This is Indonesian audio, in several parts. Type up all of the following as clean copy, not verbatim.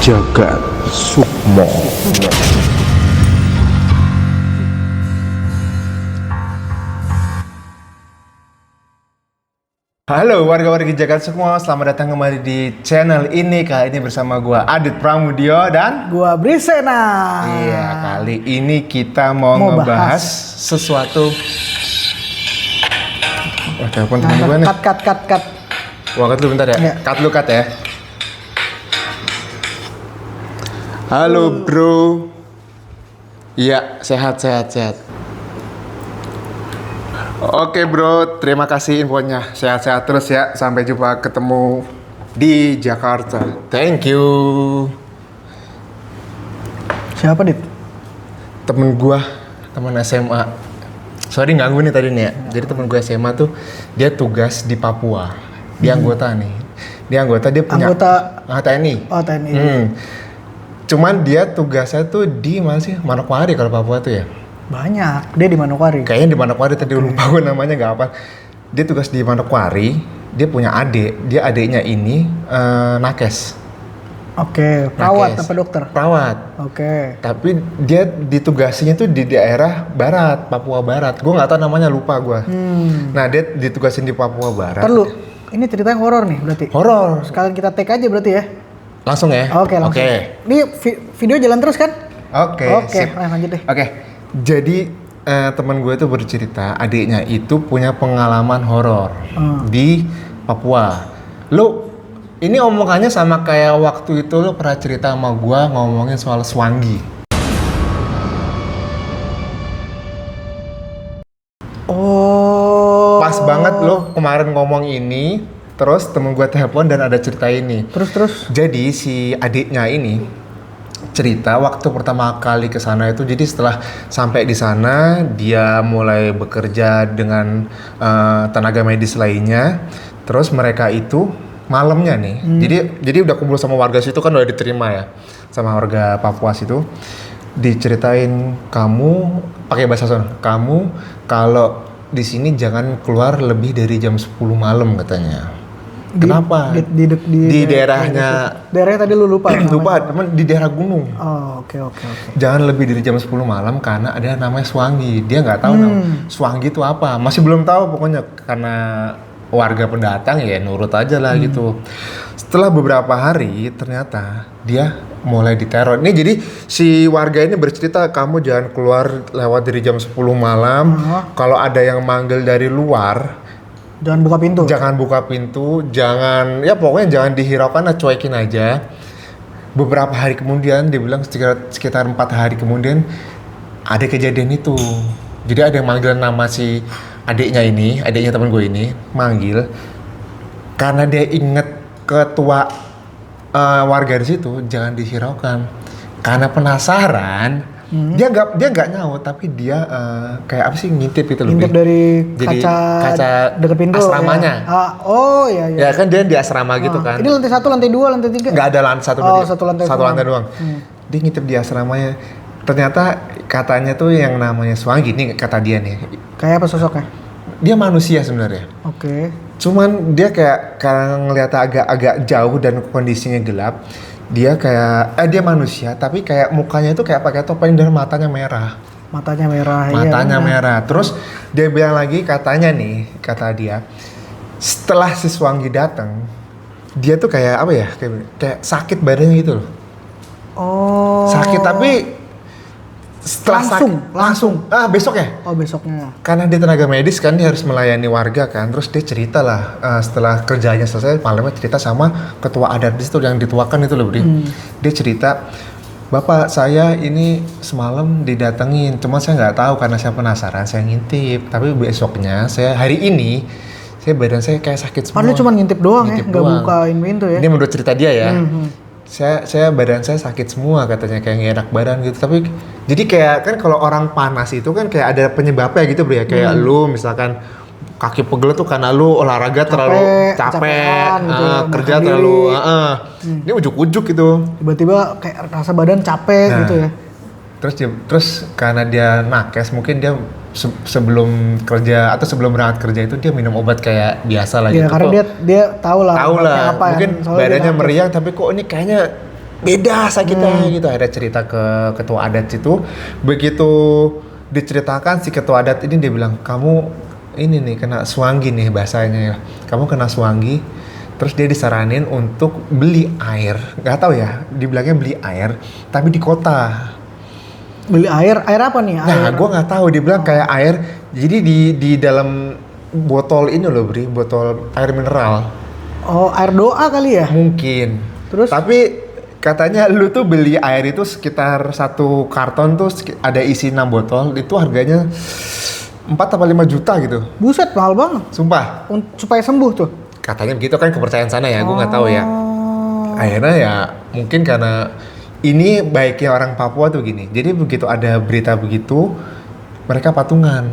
Jagat Sukmo. Halo warga-wargi Jagat Sukmo, selamat datang kembali di channel ini. Kali ini bersama gua Adit Pramudio dan gua Brisena. Iya, kali ini kita mau ngebahas sesuatu. Wah, telepon teman gua nih. Cut. Wah, cut lu bentar ya. Ya. Cut ya. Halo bro. Iya, sehat. Oke bro, terima kasih infonya. Sehat-sehat terus ya. Sampai jumpa ketemu di Jakarta. Thank you. Siapa, Dit? Temen gua, temen SMA. Sorry ganggu nih tadi nih ya. Jadi temen gua SMA tuh dia tugas di Papua. Dia anggota nih. Dia punya TNI. Oh, TNI. Cuman dia tugasnya tuh di mana sih? Manokwari kalau Papua tuh ya. Banyak. Dia di Manokwari. Kayaknya di Manokwari tadi lupa gue namanya nggak apa. Dia tugas di Manokwari. Dia punya adik. Dia adiknya ini nakes. Oke, perawat Nakes. apa dokter? Perawat. Oke. Tapi dia ditugasinya tuh di daerah barat, Papua Barat. Gue nggak tahu namanya, lupa gue. Nah dia ditugasin di Papua Barat. Perlu. Ini ceritanya horor nih berarti. Horor. Sekalian kita take aja berarti ya. Langsung ya? Oke, langsung. Ini video jalan terus kan? Oke, sip. Lanjut deh. Oke, jadi teman gue itu bercerita adiknya itu punya pengalaman horor di Papua. Lu ini omongannya sama kayak waktu itu lu pernah cerita sama gue ngomongin soal Swangi. Oh. Pas banget lu kemarin ngomong ini, terus temen gue telepon dan ada cerita ini. Terus. Jadi si adiknya ini cerita waktu pertama kali ke sana itu, jadi setelah sampai di sana dia mulai bekerja dengan tenaga medis lainnya. Terus mereka itu malamnya nih, jadi udah kumpul sama warga situ kan, udah diterima ya sama warga Papua situ. Diceritain, kamu pakai bahasa sana, kamu kalau di sini jangan keluar lebih dari jam 10 malam katanya. Kenapa? Di daerahnya. Daerahnya tadi lu lupa. Lupa, teman di daerah gunung. Oh, oke. Jangan lebih dari jam 10 malam karena ada namanya Swangi. Dia nggak tahu nama Swangi itu apa. Masih belum tahu pokoknya, karena warga pendatang ya nurut aja lah gitu. Setelah beberapa hari ternyata dia mulai diteror. Ini jadi si warga ini bercerita, kamu jangan keluar lewat dari jam 10 malam. Kalau ada yang manggil dari luar, jangan buka pintu. Ya pokoknya jangan dihiraukan, cuekin aja. Beberapa hari kemudian, dia bilang sekitar 4 hari kemudian ada kejadian itu. Jadi ada yang manggil nama si adiknya teman gue ini, manggil karena dia inget ketua warga di situ, jangan dihiraukan. Karena penasaran, dia nggak nyaut, tapi dia kayak apa sih, ngintip gitu loh. Ngintip dari kaca dekat pintu asramanya. Ya. Oh iya. Ya kan dia di asrama gitu kan. Ini lantai 1, lantai 2, lantai 3? Nggak ada lantai 1, satu lantai doang. Dia ngintip di asramanya. Ternyata katanya tuh yang namanya Swangi, ini kata dia nih. Kayak apa sosoknya? Dia manusia sebenarnya. Oke. Cuman dia kayak karena ngeliat agak jauh dan kondisinya gelap, dia manusia tapi kayak mukanya itu kayak pakai topeng dan matanya merah. Matanya merah. Terus dia bilang lagi, kata dia, setelah si Swangi datang, dia tuh kayak apa ya? Kayak sakit badannya gitu loh. Oh. Sakit tapi setelah langsung. Besoknya. Oh, besoknya. Karena dia tenaga medis kan, dia harus melayani warga kan. Terus dia cerita lah, setelah kerjanya selesai malamnya cerita sama ketua adat di situ yang dituakan itu loh, Bri. Dia cerita, Bapak saya ini semalam didatengin, cuma saya nggak tahu karena saya penasaran, saya ngintip. Tapi besoknya hari ini badan saya kayak sakit semua. Padahal cuma ngintip doang ya, nggak bukain pintu ya. Ini menurut cerita dia ya. Saya badan saya sakit semua katanya, kayak nggak enak badan gitu. Tapi jadi kayak kan kalau orang panas itu kan kayak ada penyebabnya gitu bro ya. Kayak lu misalkan kaki pegel tuh karena lu olahraga terlalu capek gitu, kerja terlalu ini ujuk-ujuk gitu. Tiba-tiba kayak rasa badan capek gitu ya. Terus karena dia nakes, mungkin dia sebelum kerja atau sebelum berangkat kerja itu dia minum obat kayak biasa lah gitu. Karena dia tahu lah apa mungkin badannya meriang, tapi kok ini kayaknya beda sakitnya gitu. Ada cerita ke ketua adat itu, begitu diceritakan si ketua adat ini dia bilang, kamu ini nih kena suanggi nih bahasanya ya, kamu kena suanggi. Terus dia disaranin untuk beli air, nggak tahu ya, dibilangnya beli air, tapi di kota. Beli air apa nih? Nah, Air. gue nggak tahu, dia bilang kayak air, jadi di dalam botol ini loh, Bri, botol air mineral. Oh, air doa kali ya? Mungkin. Terus? Tapi katanya lu tuh beli air itu sekitar 1 karton tuh ada isi 6 botol, itu harganya 4 atau 5 juta gitu. Buset, mahal banget. Sumpah. Supaya sembuh tuh. Katanya begitu kan kepercayaan sana ya, gue nggak tahu ya. Akhirnya ya mungkin karena ini baiknya orang Papua tuh gini. Jadi begitu ada berita begitu, mereka patungan.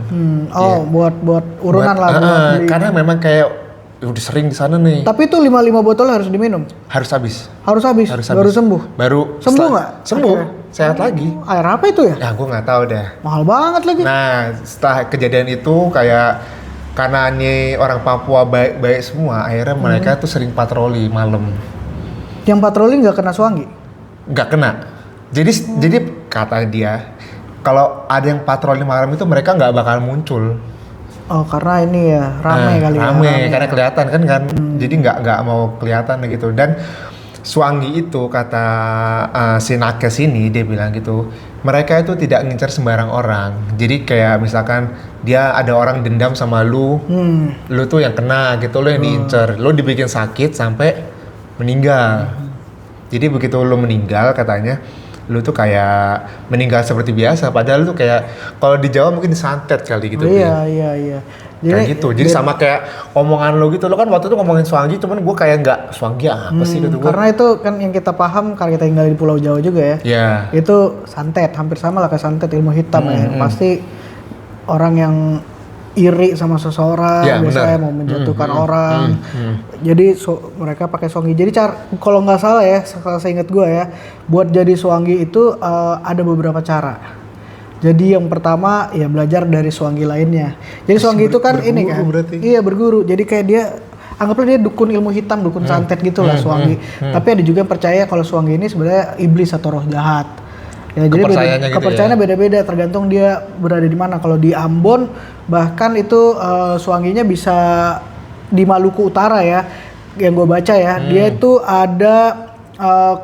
Oh, buat urunan lah. Buat beli. Karena memang kayak udah sering di sana nih. Tapi itu 5 botol harus diminum. Harus habis. Harus habis. Baru sembuh. Baru sembuh nggak? Sembuh. Akhirnya. Sehat lagi. Air apa itu ya? Ya gue nggak tahu deh. Mahal banget lagi. Nah setelah kejadian itu kayak karena nih orang Papua baik-baik semua, akhirnya mereka tuh sering patroli malam. Yang patroli nggak kena suanggi? Nggak kena. Jadi kata dia, kalau ada yang patroli malam itu mereka nggak bakal muncul. Oh, karena ini ya rame kali ya. Rame karena kelihatan kan. Jadi nggak mau kelihatan gitu. Dan suanggi itu kata si nakes ini, dia bilang gitu, mereka itu tidak ngincar sembarang orang. Jadi kayak misalkan dia ada orang dendam sama lu, lu tuh yang kena gitu, lu yang diincar, lu dibikin sakit sampai meninggal. Jadi begitu lu meninggal katanya, lu tuh kayak meninggal seperti biasa. Padahal lu tuh kayak kalau di Jawa mungkin disantet kali gitu. Iya. Kayak gitu. Jadi sama kayak omongan lo gitu. Lo kan waktu itu ngomongin suanggi, cuman gue kayak nggak suanggi apa sih gitu. Karena itu kan yang kita paham karena kita tinggal di Pulau Jawa juga ya. Iya. Itu santet, hampir sama lah kayak santet, ilmu hitam ya. Pasti orang yang iri sama seseorang, biasanya mau menjatuhkan orang. Jadi mereka pakai suanggi. Jadi kalau nggak salah ya, kalau saya ingat gue ya, buat jadi suanggi itu ada beberapa cara. Jadi yang pertama ya belajar dari suanggi lainnya. Jadi suanggi itu kan ini kan, berarti. Iya berguru. Jadi kayak dia anggaplah dia dukun ilmu hitam, dukun santet gitulah suanggi. Tapi ada juga yang percaya kalau suanggi ini sebenarnya iblis atau roh jahat. Ya, jadi kepercayaannya beda-beda tergantung dia berada di mana. Kalau di Ambon bahkan itu suangginya bisa di Maluku Utara ya, yang gue baca ya. Dia itu ada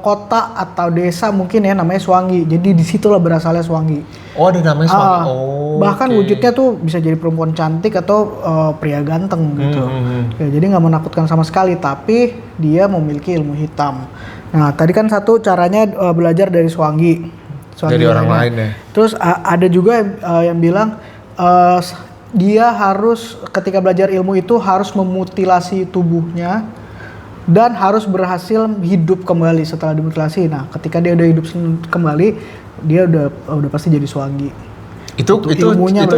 kota atau desa mungkin ya namanya Suanggi. Jadi disitulah berasalnya Suanggi. Oh ada namanya Suanggi. Bahkan wujudnya tuh bisa jadi perempuan cantik atau pria ganteng gitu. Ya, jadi nggak menakutkan sama sekali. Tapi dia memiliki ilmu hitam. Nah tadi kan satu caranya belajar dari Suanggi. Dari orang lain ya. Terus ada juga yang bilang dia harus ketika belajar ilmu itu harus memutilasi tubuhnya dan harus berhasil hidup kembali setelah dimutilasi. Nah, ketika dia udah hidup kembali, dia udah pasti jadi suanggi. Itu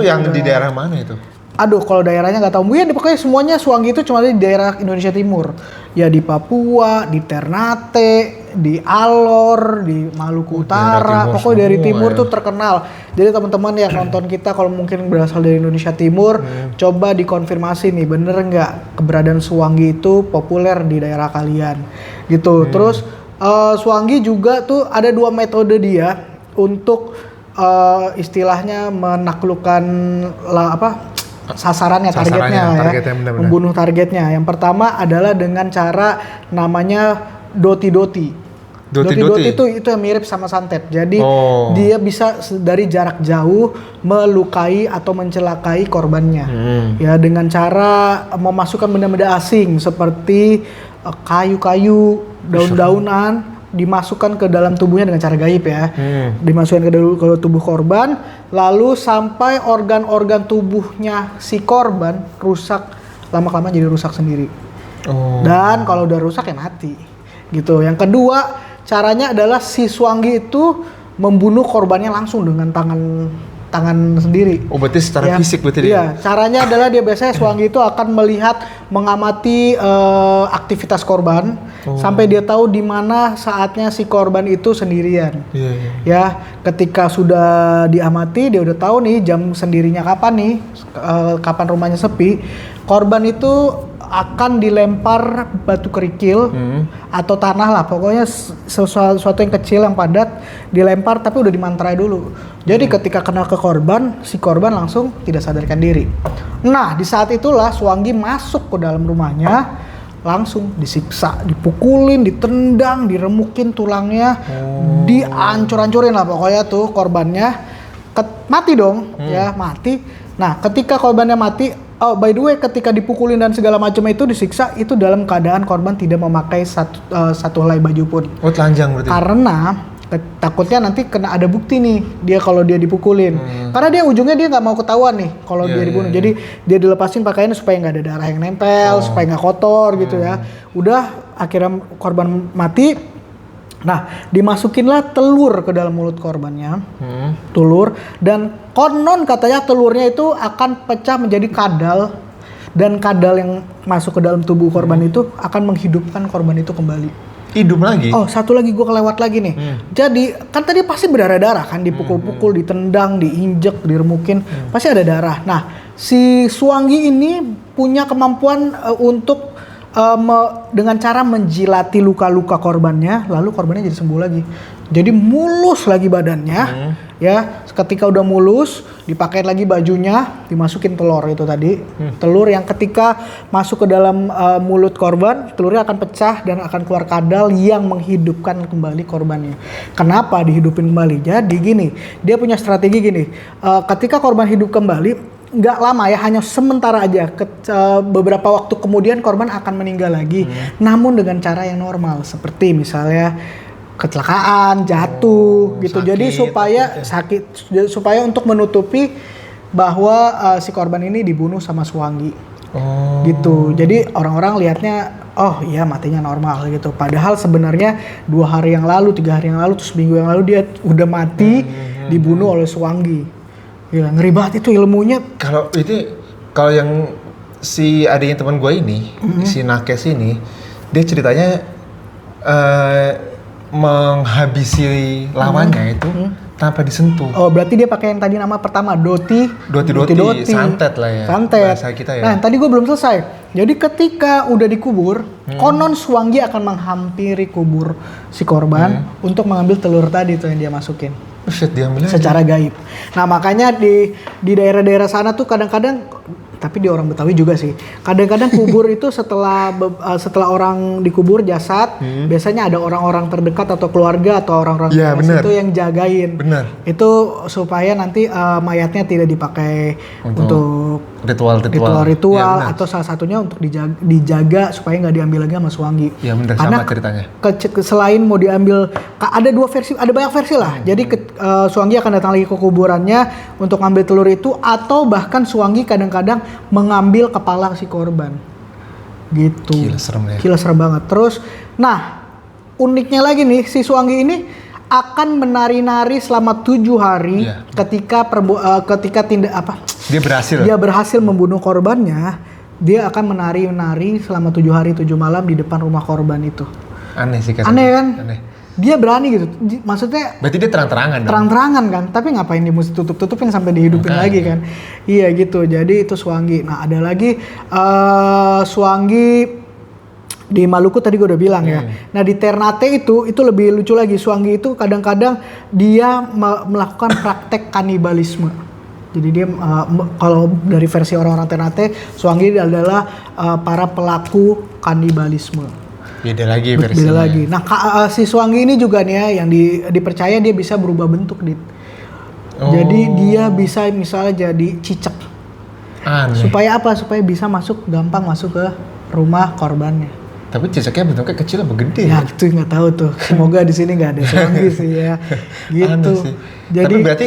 yang di daerah mana itu? Aduh, kalau daerahnya nggak tahu. Ya, pokoknya semuanya suanggi itu cuma di daerah Indonesia Timur. Ya di Papua, di Ternate, di Alor, di Maluku Utara. Pokoknya dari timur tuh terkenal. Jadi teman-teman yang nonton kita kalau mungkin berasal dari Indonesia Timur, coba dikonfirmasi nih, bener nggak keberadaan suanggi itu populer di daerah kalian, gitu. Terus suanggi juga tuh ada 2 metode dia untuk istilahnya menaklukkan targetnya ya, membunuh targetnya. Yang pertama adalah dengan cara namanya doti-doti. Doti-doti itu yang mirip sama santet. Jadi dia bisa dari jarak jauh melukai atau mencelakai korbannya. Ya dengan cara memasukkan benda-benda asing seperti kayu-kayu, daun-daunan dimasukkan ke dalam tubuhnya dengan cara gaib ya. Dimasukkan ke tubuh korban, lalu sampai organ-organ tubuhnya si korban rusak, lama-kelamaan jadi rusak sendiri. Dan kalau udah rusak ya mati. Gitu. Yang kedua, caranya adalah si suanggi itu membunuh korbannya langsung dengan tangan sendiri. Oh, berarti secara fisik berarti dia. Iya, caranya adalah dia biasanya suanggi itu akan mengamati aktivitas korban sampai dia tahu di mana saatnya si korban itu sendirian. Ya, ketika sudah diamati dia udah tahu nih jam sendirinya kapan nih, kapan rumahnya sepi. Korban itu akan dilempar batu kerikil atau tanah lah, pokoknya sesuatu yang kecil yang padat dilempar tapi udah dimantrai dulu. Jadi ketika kena ke korban, si korban langsung tidak sadarkan diri. Nah di saat itulah Swangi masuk ke dalam rumahnya, langsung disiksa, dipukulin, ditendang, diremukin tulangnya, dihancur-hancurin lah pokoknya tuh korbannya. Mati dong, ya mati. Nah ketika korbannya mati, oh by the way ketika dipukulin dan segala macam itu disiksa, itu dalam keadaan korban tidak memakai satu helai baju pun. Oh telanjang berarti? Karena takutnya nanti kena ada bukti nih dia kalau dia dipukulin. Karena dia ujungnya dia nggak mau ketahuan nih kalau dia dibunuh. Jadi dia dilepasin pakaiannya supaya nggak ada darah yang nempel, supaya nggak kotor gitu ya. Udah akhirnya korban mati. Nah, dimasukinlah telur ke dalam mulut korbannya, telur, dan konon katanya telurnya itu akan pecah menjadi kadal, dan kadal yang masuk ke dalam tubuh korban itu akan menghidupkan korban itu kembali. Hidup lagi? Oh, satu lagi gue kelewat lagi nih. Jadi kan tadi pasti berdarah-darah kan, dipukul-pukul, ditendang, diinjek, diremukin, pasti ada darah. Nah, si Swangi ini punya kemampuan untuk dengan cara menjilati luka-luka korbannya, lalu korbannya jadi sembuh lagi. Jadi mulus lagi badannya, ya. Ketika udah mulus, dipakai lagi bajunya, dimasukin telur itu tadi. Telur yang ketika masuk ke dalam mulut korban, telurnya akan pecah dan akan keluar kadal yang menghidupkan kembali korbannya. Kenapa dihidupin kembali? Jadi gini, dia punya strategi gini. Ketika korban hidup kembali, nggak lama ya, hanya sementara aja. Beberapa waktu kemudian korban akan meninggal lagi, namun dengan cara yang normal, seperti misalnya kecelakaan, jatuh, gitu. Sakit, jadi supaya untuk menutupi bahwa si korban ini dibunuh sama Swangi, gitu. Jadi orang-orang lihatnya, oh iya matinya normal gitu. Padahal sebenarnya 2 hari yang lalu, 3 hari yang lalu, terus minggu yang lalu dia udah mati, dibunuh oleh Swangi. Gila, ngeri banget itu ilmunya. Kalau yang si adiknya teman gue ini, si Nakes ini, dia ceritanya menghabisi lawannya itu tanpa disentuh. Oh, berarti dia pakai yang tadi nama pertama, Doti, santet lah ya. Santet. Bahasa kita ya. Nah, tadi gue belum selesai. Jadi ketika udah dikubur, konon Swangi akan menghampiri kubur si korban untuk mengambil telur tadi tuh yang dia masukin. Secara gaib. Nah makanya di daerah-daerah sana tuh kadang-kadang, tapi di orang Betawi juga sih, kadang-kadang kubur itu setelah orang dikubur jasad, biasanya ada orang-orang terdekat atau keluarga atau orang-orang itu yang jagain. Bener. Itu supaya nanti mayatnya tidak dipakai untuk ritual-ritual, atau salah satunya untuk dijaga supaya nggak diambil lagi sama Swangi. Iya bener, sama ceritanya. Selain mau diambil, ada 2 versi, ada banyak versi lah. Jadi Swangi akan datang lagi ke kuburannya untuk ngambil telur itu, atau bahkan Swangi kadang-kadang mengambil kepala si korban. Gitu. Gila serem banget. Terus, nah uniknya lagi nih, si Swangi ini akan menari-nari selama 7 hari ketika dia berhasil membunuh korbannya. Dia akan menari-nari selama 7 hari 7 malam di depan rumah korban itu. Aneh sih kan? Aneh kan? Dia berani gitu. Maksudnya berarti dia terang-terangan kan? Tapi ngapain dia mesti tutup-tutupin sampai dihidupin lagi kan? Iya gitu. Jadi itu Swangi. Nah ada lagi Swangi di Maluku tadi gue udah bilang ya. Nah di Ternate itu lebih lucu lagi. Swangi itu kadang-kadang dia melakukan praktek kanibalisme. Jadi dia kalau dari versi orang-orang Ternate, Swangi adalah para pelaku kanibalisme. Beda lagi versinya. Nah si Swangi ini juga nih ya, yang dipercaya dia bisa berubah bentuk, Dit. Jadi dia bisa misalnya jadi cicak. Aneh. Supaya apa? Supaya bisa gampang masuk ke rumah korbannya. Tapi cicaknya bentuknya kecil apa gede? Ya itu nggak tahu tuh. Semoga di sini nggak ada Swangi sih ya. Gitu. Sih. Jadi, tapi berarti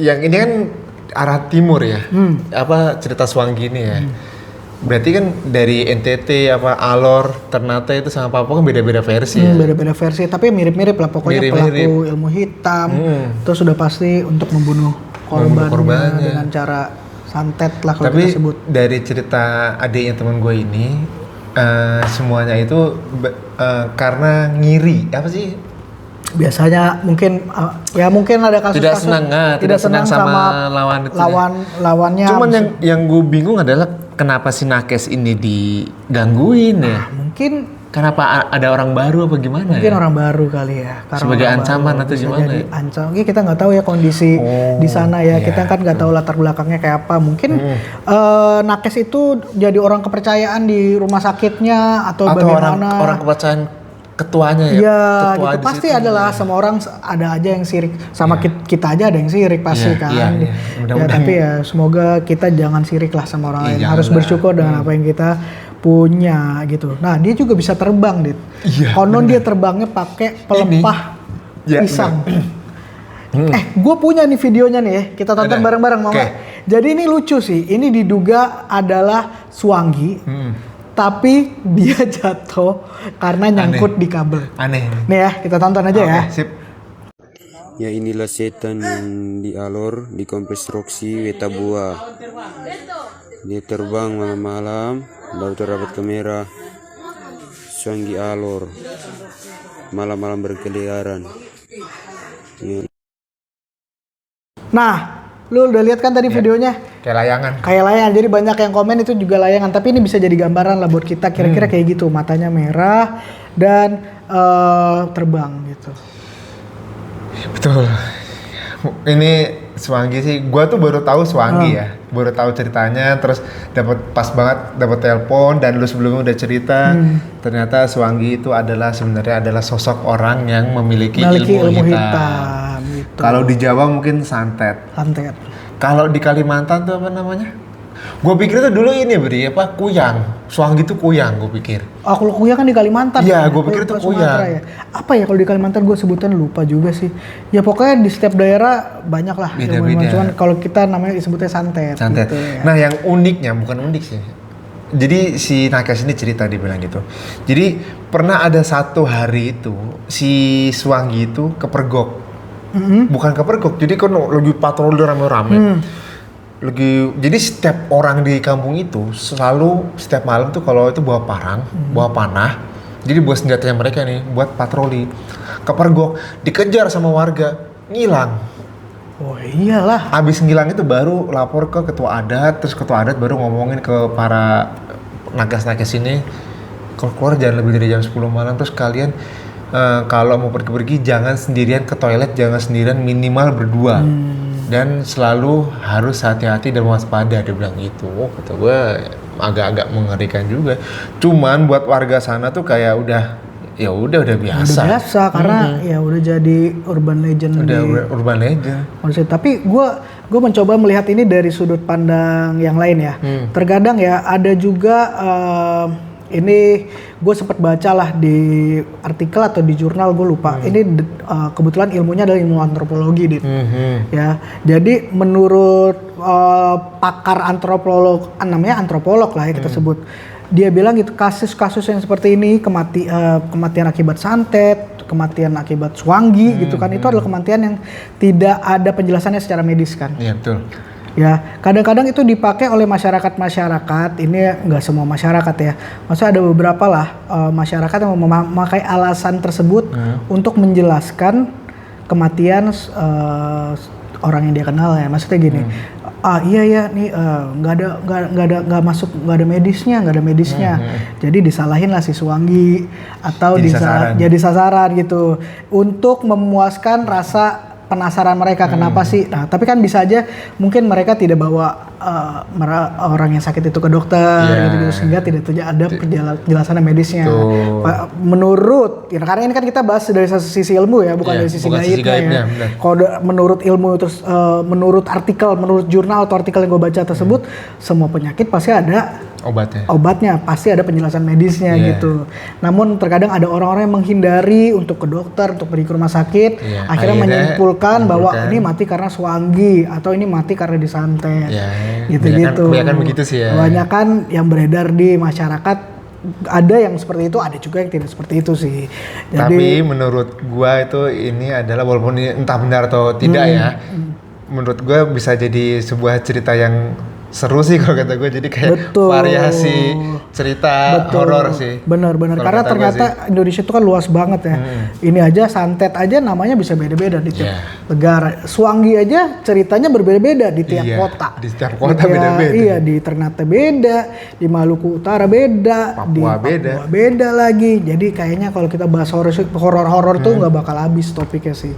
yang ini kan arah timur ya. Apa cerita Swangi ini ya? Berarti kan dari NTT Alor, Ternate itu sama Papua kan beda-beda versi ya? Beda-beda versi, tapi mirip-mirip lah pokoknya. Pelaku ilmu hitam. Terus sudah pasti untuk membunuh korbannya dengan cara santet lah kalau kita sebut. Tapi dari cerita adiknya teman gue ini, semuanya itu karena ngiri, apa sih? Biasanya mungkin mungkin ada kasus-kasus tidak senang sama lawannya. Lawannya. Cuman yang gue bingung adalah kenapa si nakes ini digangguin ya? Mungkin kenapa ada orang baru apa gimana mungkin ya? orang baru kali ya. Karena sebagai orang ancaman baru, atau bisa gimana jadi ya? ancaman. Kita nggak tahu ya kondisi di sana ya. Kita kan nggak tahu latar belakangnya kayak apa. Mungkin nakes itu jadi orang kepercayaan di rumah sakitnya atau bagaimana? orang kepercayaan ketuanya ya? Iya, Ketua gitu. Pasti adalah semua orang ada aja yang sirik sama kita aja ada yang sirik pasti kan. Iya. Ya tapi ya semoga kita jangan sirik lah sama orang lain. Harus bersyukur dengan apa yang kita punya gitu. Nah, dia juga bisa terbang, Dit. Iya. Konon dia terbangnya pakai pelepah pisang. Gue punya nih videonya nih ya. Kita tonton bareng-bareng mau nggak? Jadi ini lucu sih. Ini diduga adalah Swangi. Tapi dia jatuh karena nyangkut di kabel. Aneh. Nih ya, kita tonton aja ya. Sip. Ya inilah setan di Alor, di Kompleks Roxy, Wetabua. Dia terbang malam-malam, baru terdapat kamera. Swangi Alor, malam-malam berkeliaran. Ya. Nah, lu udah lihat kan tadi videonya? Kayak layangan. Kayak layangan, jadi banyak yang komen itu juga layangan. Tapi ini bisa jadi gambaran lah buat kita, kira-kira kayak gitu. Matanya merah dan terbang gitu. Betul. Ini Swangi sih, gua tuh baru tahu Swangi ya, baru tahu ceritanya, terus pas banget dapat telepon dan lu sebelumnya udah cerita, ternyata Swangi itu sebenarnya adalah sosok orang yang memiliki ilmu hitam. Gitu. Kalau di Jawa mungkin santet. Kalau di Kalimantan tuh apa namanya? Gue pikir tuh dulu ini kuyang. Swangi itu kuyang gue pikir. Oh, kalau kuyang kan di Kalimantan. Iya, gue pikir itu kuyang. Ya. Apa ya kalau di Kalimantan gue sebutan lupa juga sih. Ya pokoknya di setiap daerah banyak lah. Beda-beda. Cuman kalau kita namanya disebutnya santet. Gitu, ya. Nah yang uniknya, bukan unik sih. Jadi si nakes ini cerita, dia bilang gitu. Jadi pernah ada satu hari itu si Swangi itu kepergok. Bukan kepergok, jadi kan lagi patroli rame-rame. Jadi setiap orang di kampung itu selalu setiap malam tuh kalau itu bawa parang, bawa panah. Jadi buat senjatanya mereka nih buat patroli. Kepergok, dikejar sama warga, ngilang. Oh iyalah. Abis ngilang itu baru lapor ke ketua adat, terus ketua adat baru ngomongin ke para nakes-nakes ini, kalau keluar jangan lebih dari jam 10 malam, terus kalian kalau mau pergi-pergi jangan sendirian ke toilet, jangan sendirian, minimal berdua. Dan selalu harus hati-hati dan waspada, dia bilang gitu. Oh, kata gue agak-agak mengerikan juga. Cuman buat warga sana tuh kayak udah biasa. Udah biasa karena ya udah jadi urban legend. Urban legend. Tapi gue mencoba melihat ini dari sudut pandang yang lain ya. Terkadang ya ada juga ini gue sempat baca lah di artikel atau di jurnal, gue lupa. Ini kebetulan ilmunya adalah ilmu antropologi, Dit. Ya, jadi menurut pakar antropolog, namanya antropolog lah ya kita sebut. Dia bilang gitu, kasus-kasus yang seperti ini, kematian akibat santet, kematian akibat Swangi gitu kan, itu adalah kematian yang tidak ada penjelasannya secara medis kan. Iya betul. Ya, kadang-kadang itu dipakai oleh masyarakat. Ini nggak semua masyarakat ya. Maksudnya ada beberapa lah masyarakat yang memakai alasan tersebut untuk menjelaskan kematian orang yang dia kenal ya. Maksudnya gini, iya nih nggak ada medisnya. Jadi disalahin lah si Swangi atau jadi sasaran gitu untuk memuaskan rasa penasaran mereka kenapa sih. Nah, tapi kan bisa aja mungkin mereka tidak bawa orang yang sakit itu ke dokter gitu sehingga tidak ada penjelasan medisnya. Menurut karena ini kan kita bahas dari sisi ilmu ya, bukan dari sisi gaibnya ya. Kalau menurut ilmu terus menurut artikel, menurut jurnal atau artikel yang gue baca tersebut, semua penyakit pasti ada obatnya, pasti ada penjelasan medisnya gitu. Namun terkadang ada orang-orang yang menghindari untuk ke dokter, untuk pergi ke rumah sakit, akhirnya menyimpulkan bahwa ini mati karena Swangi atau ini mati karena disantet. Gitu-gitu. Kebanyakan begitu sih ya. Kebanyakan yang beredar di masyarakat ada yang seperti itu, ada juga yang tidak seperti itu sih. Jadi, tapi menurut gua itu ini adalah, walaupun ini entah benar atau tidak ya, menurut gua bisa jadi sebuah cerita yang seru sih kalau kata gue, jadi kayak Betul. variasi cerita horor sih. Benar-benar, Kalau karena kata gue ternyata Indonesia itu kan luas banget ya. Ini aja santet aja namanya bisa beda-beda di tiap negara. Suwangi aja ceritanya berbeda-beda di tiap kota. Di setiap kota beda-beda. Iya, di Ternate beda, di Maluku Utara beda, di Papua beda lagi. Jadi kayaknya kalau kita bahas horor tuh nggak bakal habis topiknya sih.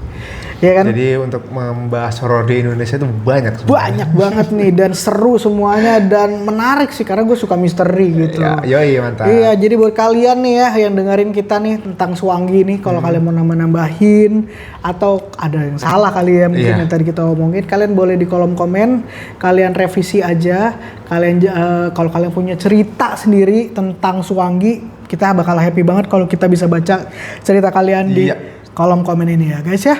Ya kan? Jadi untuk membahas horor di Indonesia itu banyak. Banyak banget nih dan seru semuanya dan menarik sih karena gue suka misteri gitu. Ya, yoi, mantap. Iya, jadi buat kalian nih ya yang dengerin kita nih tentang Suwangi nih, kalau kalian mau nambah-nambahin atau ada yang salah kali ya mungkin yang tadi kita omongin, kalian boleh di kolom komen, kalian revisi aja. Kalian kalau kalian punya cerita sendiri tentang Suwangi, kita bakal happy banget kalau kita bisa baca cerita kalian di kolom komen ini ya, guys ya.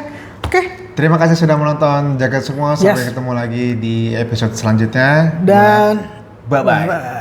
Oke. Terima kasih sudah menonton Jagat semua. Sampai ketemu lagi di episode selanjutnya. Dan bye-bye.